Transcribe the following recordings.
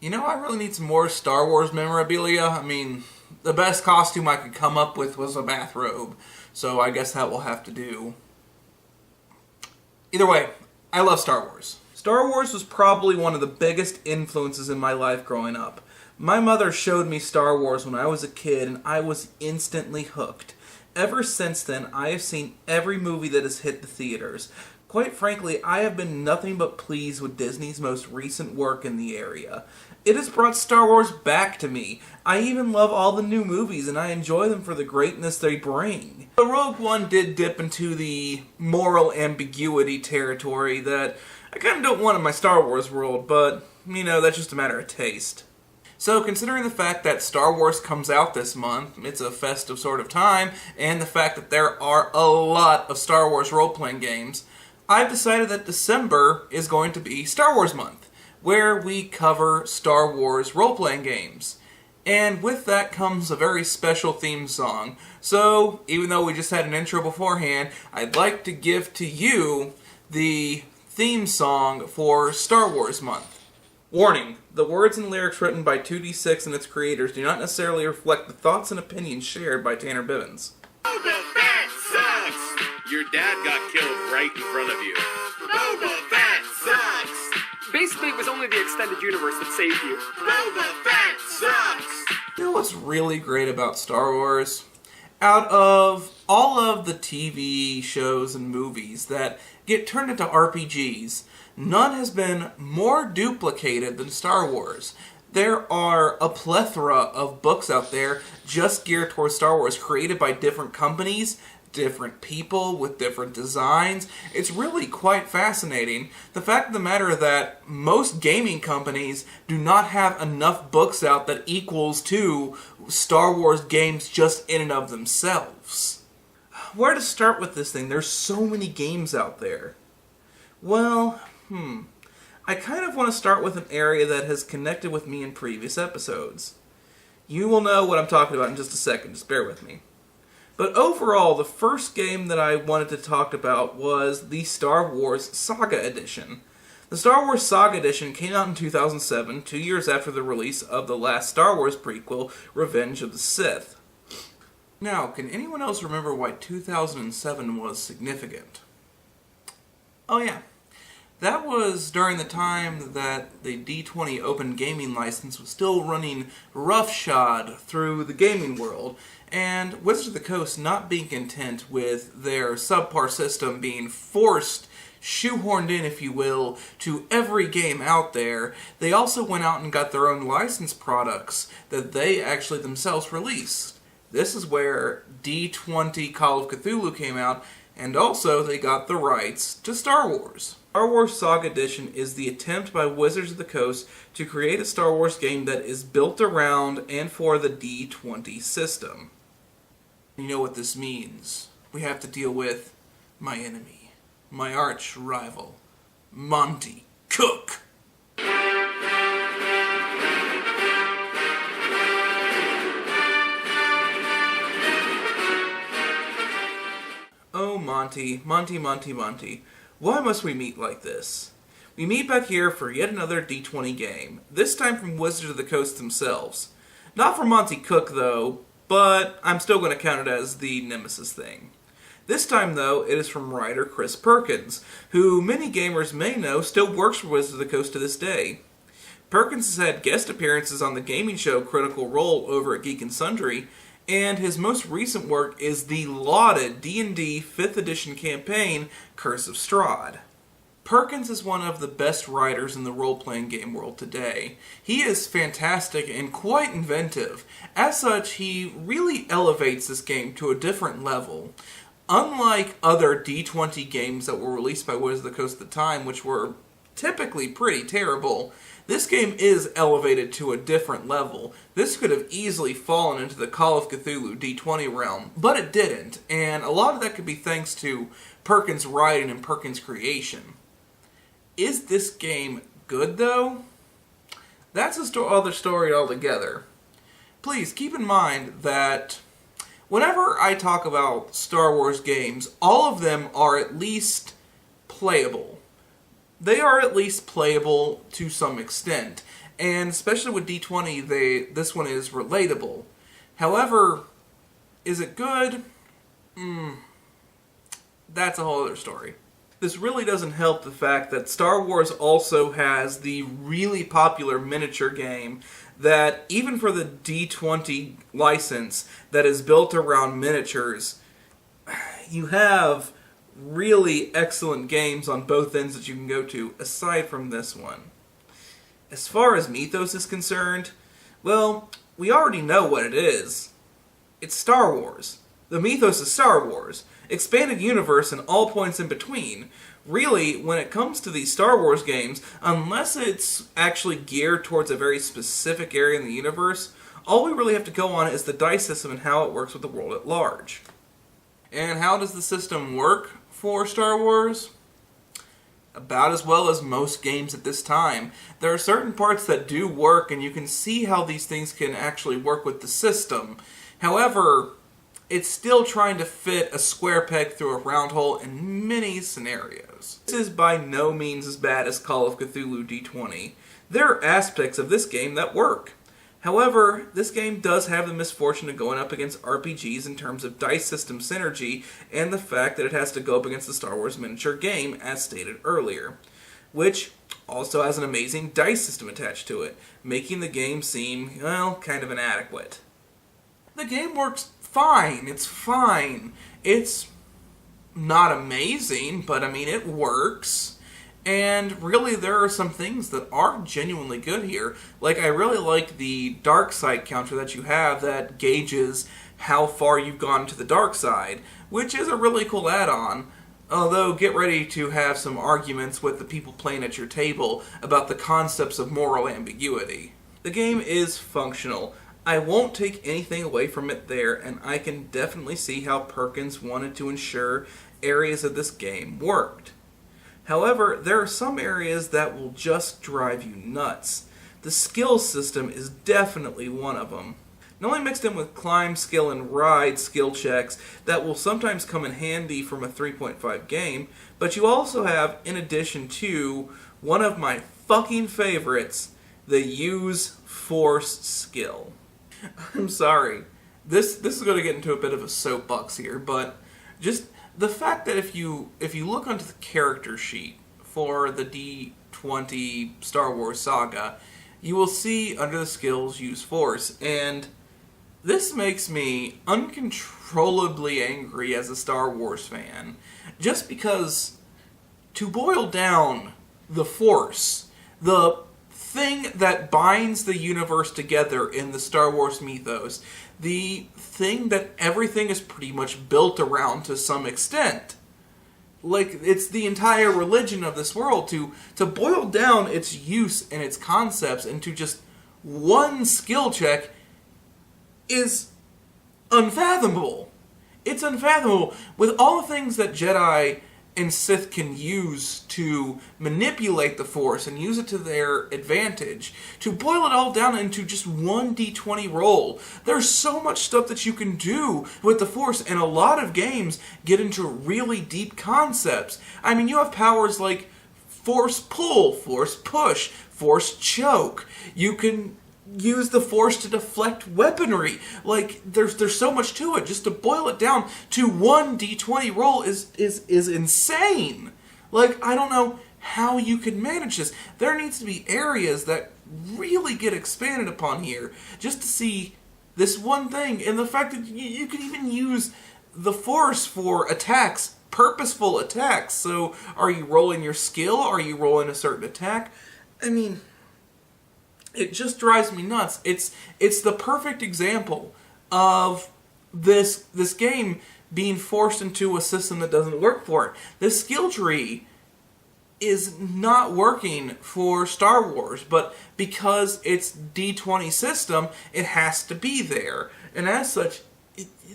You know, I really need some more Star Wars memorabilia. I mean, the best costume I could come up with was a bathrobe, so I guess that will have to do. Either way, I love Star Wars. Star Wars was probably one of the biggest influences in my life growing up. My mother showed me Star Wars when I was a kid, and I was instantly hooked. Ever since then, I have seen every movie that has hit the theaters. Quite frankly, I have been nothing but pleased with Disney's most recent work in the area. It has brought Star Wars back to me. I even love all the new movies, and I enjoy them for the greatness they bring. But Rogue One did dip into the moral ambiguity territory that I kind of don't want in my Star Wars world, but, you know, that's just a matter of taste. So, considering the fact that Star Wars comes out this month, it's a festive sort of time, and the fact that there are a lot of Star Wars role-playing games, I've decided that December is going to be Star Wars month, where we cover Star Wars role-playing games. And with that comes a very special theme song. So, even though we just had an intro beforehand, I'd like to give to you the theme song for Star Wars month. Warning, the words and lyrics written by 2D6 and its creators do not necessarily reflect the thoughts and opinions shared by Tanner Bivens. Boba Fett sucks! Your dad got killed right in front of you. Boba Fett sucks! Basically, it was only the extended universe that saved you. Boba Fett sucks! You know what's really great about Star Wars? Out of all of the TV shows and movies that get turned into RPGs, none has been more duplicated than Star Wars. There are a plethora of books out there just geared towards Star Wars, created by different companies, different people with different designs. It's really quite fascinating. The fact of the matter that most gaming companies do not have enough books out that equals to Star Wars games just in and of themselves. Where to start with this thing? There's so many games out there. Well, I kind of want to start with an area that has connected with me in previous episodes. You will know what I'm talking about in just a second, just bear with me. But overall, the first game that I wanted to talk about was the Star Wars Saga Edition. The Star Wars Saga Edition came out in 2007, 2 years after the release of the last Star Wars prequel, Revenge of the Sith. Now, can anyone else remember why 2007 was significant? Oh yeah. That was during the time that the D20 Open Gaming license was still running roughshod through the gaming world, and Wizards of the Coast not being content with their subpar system being shoehorned in, if you will, to every game out there, they also went out and got their own licensed products that they actually themselves released. This is where D20 Call of Cthulhu came out, and also they got the rights to Star Wars. Star Wars Saga Edition is the attempt by Wizards of the Coast to create a Star Wars game that is built around and for the D20 system. You know what this means. We have to deal with my enemy, my arch rival, Monty Cook. Oh, Monty, Monty. Why must we meet like this? We meet back here for yet another D20 game, this time from Wizards of the Coast themselves. Not from Monty Cook, though, but I'm still going to count it as the Nemesis thing. This time, though, it is from writer Chris Perkins, who many gamers may know still works for Wizards of the Coast to this day. Perkins has had guest appearances on the gaming show Critical Role over at Geek and Sundry, and his most recent work is the lauded D&D 5th edition campaign, Curse of Strahd. Perkins is one of the best writers in the role-playing game world today. He is fantastic and quite inventive. As such, he really elevates this game to a different level. Unlike other D20 games that were released by Wizards of the Coast at the time, which were typically pretty terrible, this game is elevated to a different level. This could have easily fallen into the Call of Cthulhu D20 realm, but it didn't, and a lot of that could be thanks to Perkins' writing and Perkins' creation. Is this game good, though? That's another story altogether. Please keep in mind that whenever I talk about Star Wars games, all of them are at least playable. They are at least playable to some extent. And especially with D20, this one is relatable. However, is it good? That's a whole other story. This really doesn't help the fact that Star Wars also has the really popular miniature game that, even for the D20 license that is built around miniatures, you have really excellent games on both ends that you can go to, aside from this one. As far as Mythos is concerned, well, we already know what it is. It's Star Wars. The Mythos is Star Wars. Expanded universe and all points in between. Really, when it comes to these Star Wars games, unless it's actually geared towards a very specific area in the universe, all we really have to go on is the dice system and how it works with the world at large. And how does the system work for Star Wars? About as well as most games at this time. There are certain parts that do work, and you can see how these things can actually work with the system. However, it's still trying to fit a square peg through a round hole in many scenarios. This is by no means as bad as Call of Cthulhu D20. There are aspects of this game that work. However, this game does have the misfortune of going up against RPGs in terms of dice system synergy and the fact that it has to go up against the Star Wars miniature game, as stated earlier, which also has an amazing dice system attached to it, making the game seem, well, kind of inadequate. The game works fine. It's fine. It's not amazing, but I mean, it works. And really, there are some things that are genuinely good here. Like, I really like the dark side counter that you have that gauges how far you've gone to the dark side, which is a really cool add-on. Although, get ready to have some arguments with the people playing at your table about the concepts of moral ambiguity. The game is functional. I won't take anything away from it there, and I can definitely see how Perkins wanted to ensure areas of this game worked. However, there are some areas that will just drive you nuts. The skill system is definitely one of them. Not only mixed in with climb skill and ride skill checks that will sometimes come in handy from a 3.5 game, but you also have, in addition to, one of my fucking favorites, the use force skill. I'm sorry. This is going to get into a bit of a soapbox here, but just the fact that if you look onto the character sheet for the D20 Star Wars Saga, you will see under the skills use force, and this makes me uncontrollably angry as a Star Wars fan, just because, to boil down the force, the thing that binds the universe together in the Star Wars mythos, the thing that everything is pretty much built around to some extent. Like, it's the entire religion of this world. To boil down its use and its concepts into just one skill check is unfathomable. It's unfathomable. With all the things that Jedi and Sith can use to manipulate the Force and use it to their advantage, to boil it all down into just one D20 roll, there's so much stuff that you can do with the Force, and a lot of games get into really deep concepts. I mean, you have powers like Force Pull, Force Push, Force Choke. You can use the Force to deflect weaponry. Like, there's so much to it. Just to boil it down to one D20 roll is insane. Like, I don't know how you can manage this. There needs to be areas that really get expanded upon here just to see this one thing, and the fact that you can even use the Force for attacks, purposeful attacks. So, are you rolling your skill? Are you rolling a certain attack? I mean, it just drives me nuts. It's the perfect example of this game being forced into a system that doesn't work for it. This skill tree is not working for Star Wars, but because it's D20 system, it has to be there. And as such,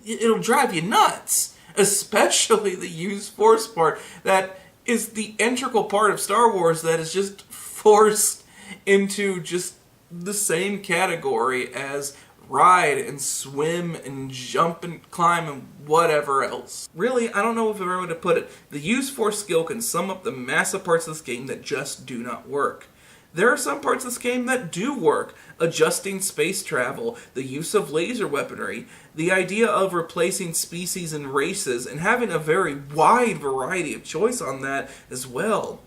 it'll drive you nuts. Especially the use force part. That is the integral part of Star Wars that is just forced into just the same category as ride and swim and jump and climb and whatever else. Really, I don't know if I've ever way to put it. The use force skill can sum up the massive parts of this game that just do not work. There are some parts of this game that do work. Adjusting space travel, the use of laser weaponry, the idea of replacing species and races, and having a very wide variety of choice on that as well.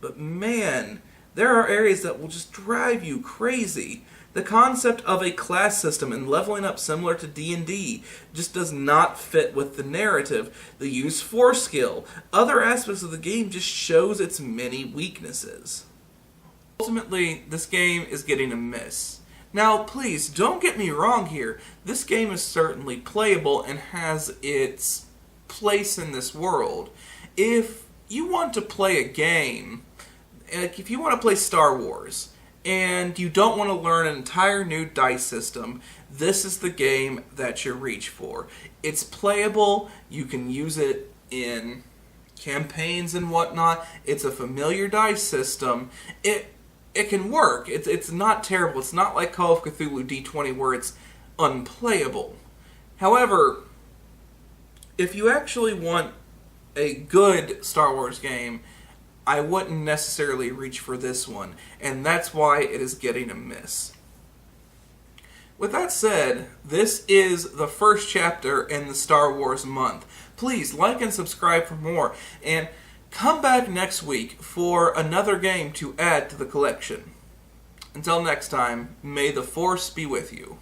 But man, there are areas that will just drive you crazy. The concept of a class system and leveling up similar to D&D just does not fit with the narrative. The use force skill, other aspects of the game just shows its many weaknesses. Ultimately, this game is getting a miss. Now, please, don't get me wrong here. This game is certainly playable and has its place in this world. If you want to play a game, like if you want to play Star Wars, and you don't want to learn an entire new dice system, this is the game that you reach for. It's playable, you can use it in campaigns and whatnot, it's a familiar dice system, it can work. It's not terrible. It's not like Call of Cthulhu D20 where it's unplayable. However, if you actually want a good Star Wars game, I wouldn't necessarily reach for this one, and that's why it is getting a miss. With that said, this is the first chapter in the Star Wars month. Please like and subscribe for more, and come back next week for another game to add to the collection. Until next time, may the Force be with you.